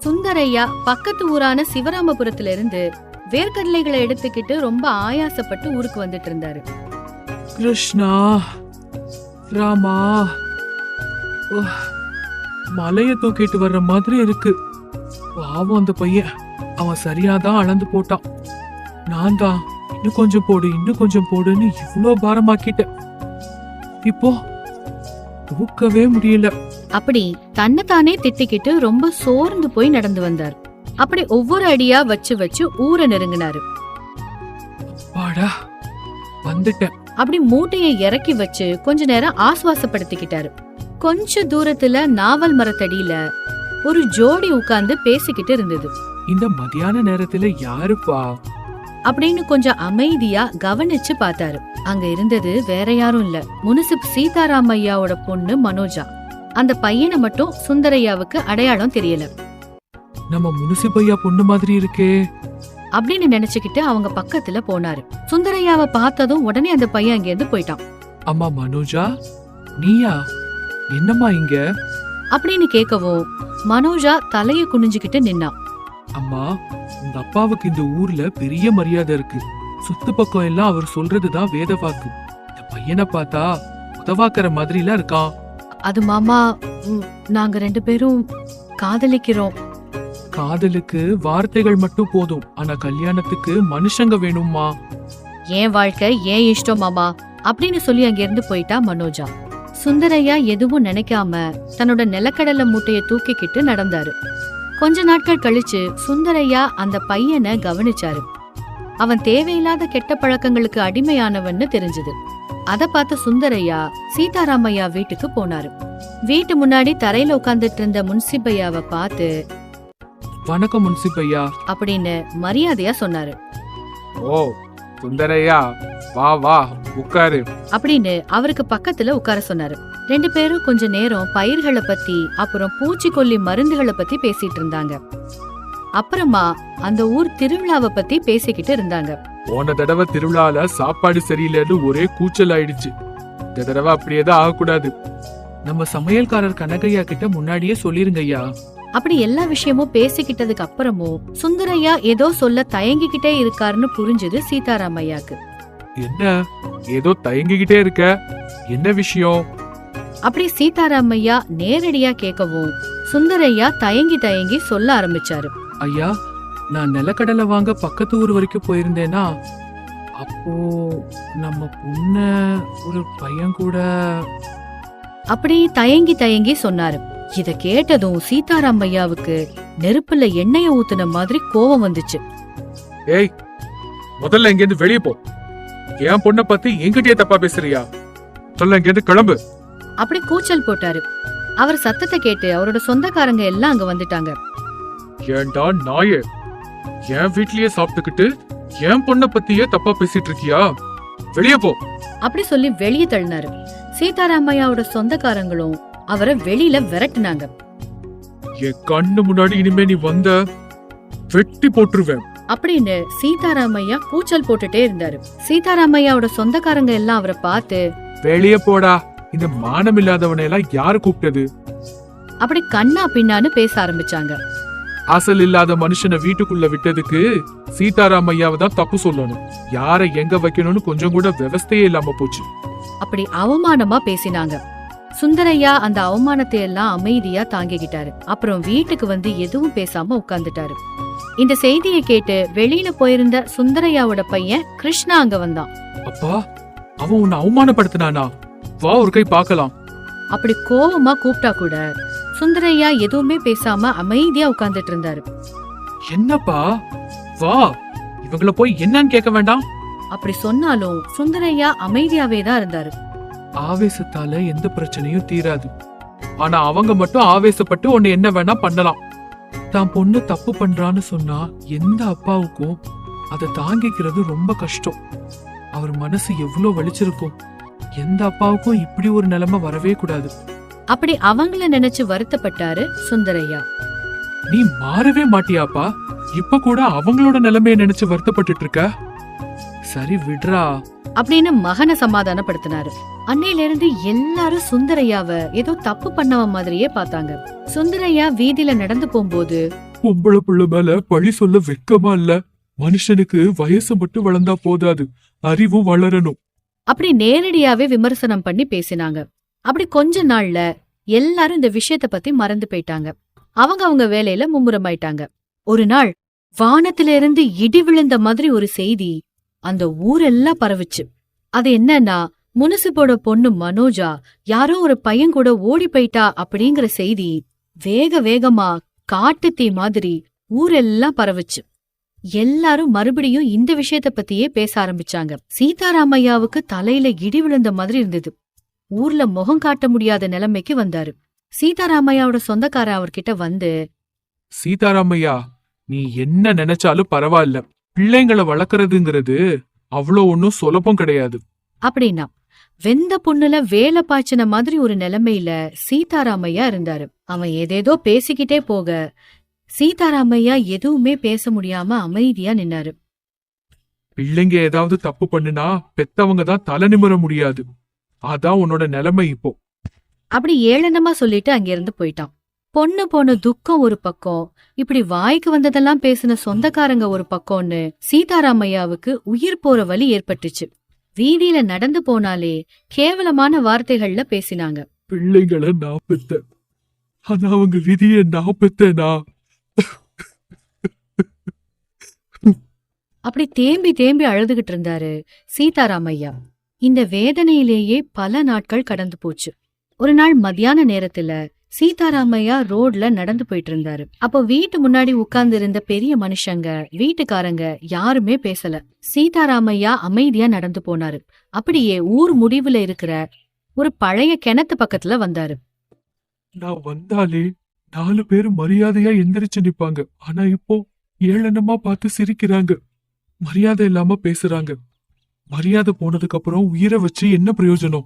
சுந்தரையா பக்கத்து ஊரான சிவராமபுரத்துல இருந்து வேர்க்கடலைகளை எடுத்துக்கிட்டு ரொம்ப ஆயாசப்பட்டு ஊருக்கு வந்துட்டு இருந்தாரு. கிருஷ்ணா, ராமா, மலைய தூக்கிட்டு வர்ற மாதிரி இருக்கு. பாவம் அந்த பையன், அவன் சரியாதான் அளந்து போட்டான். நான் தான் இன்னும் கொஞ்சம் போடு இன்னும் கொஞ்சம் போடுன்னு இவ்ளோ பாரமாக்கிட்டேன். இப்போ தூக்கவே முடியல. அப்படி தன்னைத்தானே திட்டிக்கிட்டு ரொம்ப சோர்ந்து போய் நடந்து வந்தார். அப்படி ஒவ்வொரு அடியா வச்சு வச்சு ஊரை நெருங்கினாரு. வாடா, வந்துட்டேன். அப்படி மூட்டையை இறக்கி வச்சு கொஞ்ச நேரம் ஆசுவாசப்படுத்திக்கிட்டாரு. கொஞ்ச தூரத்துல நாவல் மரத்தடியில ஒரு ஜோடி உட்கார்ந்து பேசிக்கிட்டு இருந்தது. இந்த மதியான நேரத்துல யாருப்பா அப்படின்னு கொஞ்சம் அமைதியா கவனிச்சு பார்த்தாரு. அங்க இருந்தது வேற யாரும் இல்ல, முனிசிப் சீதாராமையாவோட பொண்ணு மனோஜா. அந்த பையனை மட்டும் சுந்தரையாவுக்கு அடையாளம் தெரியல. நம்ம முனிசிபையா பொண்ணு மாதிரி இருக்கே அப்படின்னு நினைச்சுக்கிட்டு அவங்க பக்கத்துல போனாரு. சுந்தரையாவை பார்த்ததும் உடனே அந்த பையன் அங்க இருந்து போயிட்டான். அம்மா மனோஜா, நீயா? என்னம்மா இங்க அப்படின்னு கேட்கவும் மனோஜா தலைய குனிஞ்சுக்கிட்டு நின்னான். அம்மா, உங்க அப்பாவுக்கு இந்த ஊர்ல பெரிய மரியாதை இருக்கு. சுத்து பக்கம் எல்லாம் அவர் சொல்றதுதான் வேத வாக்கு. இந்த பையனை பார்த்தா உதவாக்குற மாதிரி எல்லாம் இருக்கான். அது மாமா, நாங்க 2 பேரும் காதலிக்கிறோம். காதலுக்கு வார்த்தைகள் மட்டும் போதும், ஆனா கல்யாணத்துக்கு மனுஷங்க வேணும்மா. ஏன் வாழ்க்கை ஏன் இஷ்டம் மாமா அப்படின்னு சொல்லி அங்க இருந்து போயிட்டா மனோஜா. சுந்தரையா எதுவும் நினைக்காம தன்னோட நிலக்கடலை மூட்டைய தூக்கிக்கிட்டு நடந்தாரு. கொஞ்ச நாட்கள் கழிச்சு சுந்தரையா அந்த பையனை கவனிச்சாரு. அவன் தேவையில்லாத கெட்ட பழக்கங்களுக்கு அடிமையானவன்னு தெரிஞ்சது. அத பார்த்த சுந்தரையா சீதாராமையா வீட்டுக்கு போனாரு. வீட்டு முன்னாடி தரையில உட்கார்ந்துட்டு இருந்த முன்சிபையாவை பார்த்து, வணக்கம் முன்சிபையா அப்படின்னு மரியாதையா சொன்னாரு. ஓ சுந்தரையா, வா வா உட்காரு அப்படின்னு அவருக்கு பக்கத்துல உட்கார சொன்னாரு. 2 பேரும் கொஞ்ச நேரம் பயிர்களை பத்தி அப்புறம் பூச்சிக்கொல்லி மருந்துகளை பத்தி பேசிட்டு இருந்தாங்க. அப்புறமா அந்த ஊர் திருவிழாவை பத்தி பேசிக்கிட்டு இருந்தாங்க. போன தடவை திருவிழால சாப்பாடு சரியில்லைன்னு ஒரே கூச்சல் ஆயிடுச்சு. இந்த தடவை அப்படியேதான் ஆகக்கூடாது. நம்ம சமையல்காரர் கனகையா கிட்ட முன்னாடியே சொல்லிருங்க ஐயா. அப்படி எல்லா விஷயமும் பேசிக்கிட்டதுக்கு அப்புறமும் சுந்தரையா ஏதோ சொல்ல தயங்கிக்கிட்டே இருக்காருன்னு புரிஞ்சது சீதாராமையாக்கு. என்ன ஏதோ தயங்கிக்கிட்டே இருக்க, என்ன விஷயம்? அப்படி சீதாராமையா நேரடியா கேட்கவும் சுந்தரையா தயங்கி தயங்கி சொல்ல ஆரம்பிச்சாரு. ஐயா, நான் நிலக்கடலை வாங்க பக்கத்து ஊர் வரைக்கும் போயிருந்தேனா, அப்போ நம்ம பொண்ண ஒரு பையன் கூட. அப்படி தயங்கி தயங்கி சொன்னாரு. இத கேட்டதும் சீதாராமையாவுக்கு நெருப்புல எண்ணெய ஊத்துன மாதிரி கோபம் வந்துச்சு. ஏய், முதல்ல இங்க இருந்து வெளியே போ. என் பொண்ண பத்தி என்கிட்டயே தப்பா பேசுறியா? சொல்ல இங்க இருந்து கிளம்பு. அப்படி கூச்சல் போட்டாரு. அவர் சத்தத்தை கேட்டு அவரோட சொந்தக்காரங்க எல்லாம் அங்க வந்துட்டாங்க. ஏன்டா நாயே, என் வீட்லயே சாப்பிட்டுக்கிட்டு என் பொண்ண பத்தியே தப்பா பேசிட்டு இருக்கியா? வெளியே போ. அப்படி சொல்லி வெளியே தள்ளினாரு. சீதாராமையாவோட சொந்தக்காரங்களும் அவரை வெளியில விரட்டினாங்க. என் கண்ணு முன்னாடி இனிமே நீ வந்த வெட்டி போட்டுருவேன் அப்படின்னு சீதாராமையா கூச்சல் போட்டுட்டே இருந்தாரு. சீதாராமையாவோட சொந்தக்காரங்க எல்லாம் அவரை பார்த்து, வெளியே போடா, இந்த மானம் இல்லாதவனை எல்லாம் யாரு கூப்பிட்டது? அப்படி கண்ணா பின்னான்னு பேச ஆரம்பிச்சாங்க. அசல் இல்லாத மனுஷனை வீட்டுக்குள்ள விட்டதுக்கு சீதாராமையாவை தான் தப்பு சொல்லணும். யாரை எங்க வைக்கணும்னு கொஞ்சம் கூட விவஸ்தையே இல்லாம போச்சு. அப்படி அவமானமா பேசினாங்க. சுந்தரையா அந்த அவமானத்தை எல்லாம் அமைதியா தாங்கிக்கிட்டாரு. அப்புறம் வீட்டுக்கு வந்து எதுவும் பேசாம உட்கார்ந்துட்டாரு. இந்த செய்தியை கேட்டு வெளியில போயிருந்த சுந்தரையாவோட பையன் கிருஷ்ணா அங்க வந்தான். அப்பா, அவன் உன்னை அவமானப்படுத்தினானா? வா ஒரு கை பார்க்கலாம். அப்படி கோவமா கூப்பிட்டா கூட சுந்தரையா எதுவுமே பேசாம அமைதியா உட்கார்ந்துட்டு இருந்தாரு. என்னப்பா, வா, இவங்கள போய் என்னன்னு கேட்க வேண்டாம். அப்படி சொன்னாலும் சுந்தரையா அமைதியாவே தான் இருந்தாரு. ஆவேசத்தால எந்த பிரச்சனையும் தீராது. ஆனா அவங்க மட்டும் ஆவேசப்பட்டு உன்னை என்ன வேணா பண்ணலாம். தான் பொண்ணு தப்பு பண்றான்னு சொன்னா எந்த அப்பாவுக்கும் அதை தாங்கிக்கிறது ரொம்ப கஷ்டம். அவர் மனசு எவ்வளவு வலிச்சிருக்கும். எந்த அப்பாவுக்கும் இப்படி ஒரு நிலைமை வரவே கூடாது. அப்படி அவங்கள நினைச்சு வருத்தப்பட்டாரு சுந்தரையா. நீ மாறவே மாட்டியாப்பா? இப்ப கூட அவங்களோட நிலைமைய நினைச்சு வருத்தப்பட்டு இருக்க. சரி விடுறா அப்படின்னு மகனை சமாதானப்படுத்தினாரு. அன்னையில இருந்து எல்லாரும் சுந்தரையாவ ஏதோ தப்பு பண்ணவ மாதிரியே பார்த்தாங்க. சுந்தரையா வீதியில நடந்து போகும்போது பொம்பளை புள்ள மேல பழி சொல்ல வெக்கமா இல்ல? மனுஷனுக்கு வயசு மட்டும் வளர்ந்தா போதாது, அறிவும் வளரணும். அப்படி நேரடியாவே விமர்சனம் பண்ணி பேசினாங்க. அப்படி கொஞ்ச நாள்ல எல்லாரும் இந்த விஷயத்த பத்தி மறந்து போயிட்டாங்க. அவங்க வேலையில மும்முரமாயிட்டாங்க. ஒரு நாள் வானத்தில இருந்து இடி விழுந்த மாதிரி ஒரு செய்தி அந்த ஊரெல்லாம் பரவுச்சு. அது என்னன்னா, முனிசிப்போட பொண்ணு மனோஜா யாரோ ஒரு பையன் கூட ஓடி போயிட்டா அப்படிங்கிற செய்தி வேக வேகமா காட்டு தீ மாதிரி ஊரெல்லாம் பரவுச்சு. எல்லாரும் மறுபடியும் இந்த விஷயத்த பத்தியே பேச ஆரம்பிச்சாங்க. சீதாராமையாவுக்கு தலையில இடி விழுந்த மாதிரி இருந்தது. ஊர்ல முகம் காட்ட முடியாத நிலைமைக்கு வந்தாரு. சீதாராமையாவோட சொந்தக்காரன் அவர்கிட்ட வந்து, சீதாராமையா, நீ என்ன நினைச்சாலும் பரவாயில்ல. பிள்ளைங்களை வளர்க்கறதுங்கிறது அவ்வளோ ஒன்னும் சுலபம் கிடையாது அப்படின்னா வெந்த புண்ணுல வேலை பாய்ச்சின மாதிரி ஒரு நிலைமையில சீதாராமையா இருந்தாரு. அவன் ஏதேதோ பேசிக்கிட்டே போக சீதாராமையா எதுவுமே பேச முடியாம அமைதியா நின்னாரு. பிள்ளைங்க ஏதாவது தப்பு பண்ணுனா பெத்தவங்க தான் தலை நிமிர முடியாது. அதான் உன்னோட நிலைமை இப்போ. அப்படி ஏளனமா சொல்லிட்டு அங்கிருந்து போயிட்டான். பொண்ணு போன துக்கம் ஒரு பக்கம், இப்படி வாய்க்கு வந்ததெல்லாம் பேசின சொந்தக்காரங்க ஒரு பக்கம்னு சீதாராமையாவுக்கு உயிர் போற வலி ஏற்பட்டுச்சு. வீதியில நடந்து போனாலே கேவலமான வார்த்தைகள்ல பேசினாங்க. பிள்ளைங்களை நான் பெத்தேன், ஆனா அவங்க விதியை நான் பெத்தேனா? அப்படி தேம்பி தேம்பி அழுதுகிட்டு இருந்தாரு சீதாராமையா. இந்த வேதனையிலேயே பல நாட்கள் கடந்து போச்சு. ஒரு நாள் மத்தியான நேரத்துல சீதாராமையா ரோட்ல நடந்து போயிட்டு இருந்தாரு. அப்போ வீட்டு முன்னாடி உட்கார்ந்து இருந்த பெரிய மனுஷங்க, வீட்டுக்காரங்க யாருமே பேசல. சீதாராமையா அமைதியா நடந்து போனாரு. அப்படியே ஊர் முடிவுல இருக்கிற ஒரு பழைய கிணத்து பக்கத்துல வந்தாரு. நான் வந்தாலே 4 பேரு மரியாதையா எந்திரிச்சு நிப்பாங்க. ஆனா இப்போ ஏளனமா பார்த்து சிரிக்கிறாங்க, மரியாதை இல்லாம பேசுறாங்க. மரியாதை போனதுக்கு அப்புறம் உயிரை வச்சு என்ன பிரயோஜனம்?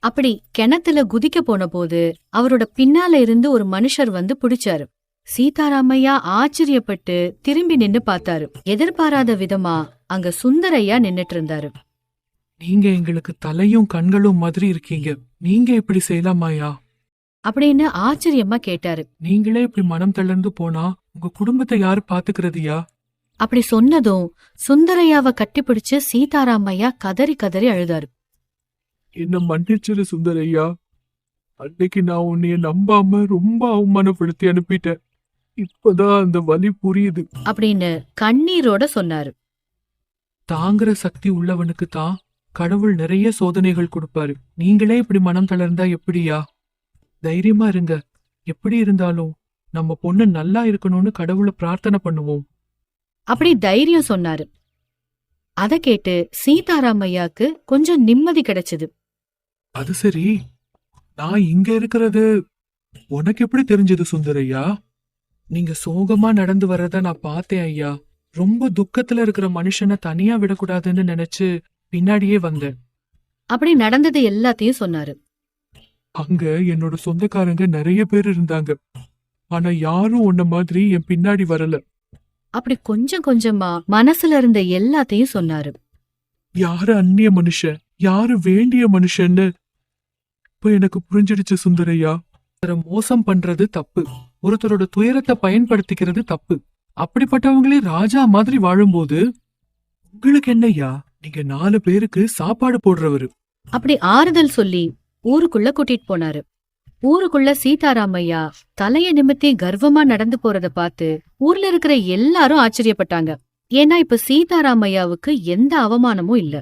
அப்படி கிணத்துல குதிக்க போன போது அவரோட பின்னால இருந்து ஒரு மனுஷர் வந்து பிடிச்சாரு. சீதாராமையா ஆச்சரியப்பட்டு திரும்பி நின்னு பார்த்தாரு. எதிர்பாராத விதமா அங்க சுந்தரையா நின்னுட்டு இருந்தாரு. நீங்க எங்களுக்கு தலையும் கண்களும் மாதிரி இருக்கீங்க, நீங்க இப்படி செய்யலாமாயா அப்படின்னு ஆச்சரியமா கேட்டாரு. நீங்களே இப்படி மனம் தளர்ந்து போனா உங்க குடும்பத்தை யாரு பாத்துக்கிறதுயா? அப்படி சொன்னதும் சுந்தரையாவை கட்டிப்பிடிச்சு சீதாராமையா கதறி கதறி அழுதாரு. என்ன மன்னிச்சிரு சுந்தரையா, அன்னைக்கு நான் உன்னைய நம்பாம ரொம்ப அவமானப்படுத்தி அனுப்பிட்டேன். இப்பதான் அந்த வலி புரியுது அப்படின்னு கண்ணீரோட சொன்னாரு. தாங்குற சக்தி உள்ளவனுக்கு தான் கடவுள் நிறைய சோதனைகள் கொடுப்பாரு. நீங்களே இப்படி மனம் தளர்ந்தா எப்படியா? தைரியமா இருங்க. எப்படி இருந்தாலும் நம்ம பொண்ணு நல்லா இருக்கணும்னு கடவுளை பிரார்த்தனை பண்ணுவோம். அப்படி தைரியம் சொன்னாரு. அத கேட்டு சீதாராமையாக்கு கொஞ்சம் நிம்மதி கிடைச்சது. அது சரி, நான் இங்க இருக்கிறது உனக்கு எப்படி தெரிஞ்சது சுந்தரையா? நீங்க சோகமா நடந்து வர்றத நான் பார்த்தேன் ஐயா. ரொம்ப துக்கத்துல இருக்கிற மனுஷனை தனியா விடக்கூடாதுன்னு நினைச்சு பின்னாடியே வந்தேன். அப்படி நடந்தது எல்லாத்தையும் சொன்னாரு. அங்க என்னோட சொந்தக்காரங்க நிறைய பேர் இருந்தாங்க, ஆனா யாரும் உன்ன மாதிரி என் பின்னாடி வரல. அப்படி கொஞ்சம் கொஞ்சமா மனசுல இருந்த எல்லாத்தையும் சொன்னாரு. யாரு அந்நிய மனுஷன், யாரு வேண்டிய மனுஷன்னு இப்ப எனக்கு புரிஞ்சிடுச்சு சுந்தரையா. மோசம் பண்றது தப்பு, ஒருத்தரோட துயரத்தை பயன்படுத்திக்கிறது தப்பு. அப்படிப்பட்டவங்களே ராஜா மாதிரி வாழும்போது உங்களுக்கு என்னய்யா? நீங்க 4 பேருக்கு சாப்பாடு போடுறவரு. அப்படி ஆறுதல் சொல்லி ஊருக்குள்ள கூட்டிட்டு போனாரு. ஊருக்குள்ள சீதாராமையா தலைய நிமித்தி கர்வமா நடந்து போறத பார்த்து ஊர்ல இருக்கிற எல்லாரும் ஆச்சரியப்பட்டாங்க. ஏன்னா இப்ப சீதாராமையாவுக்கு எந்த அவமானமும் இல்ல.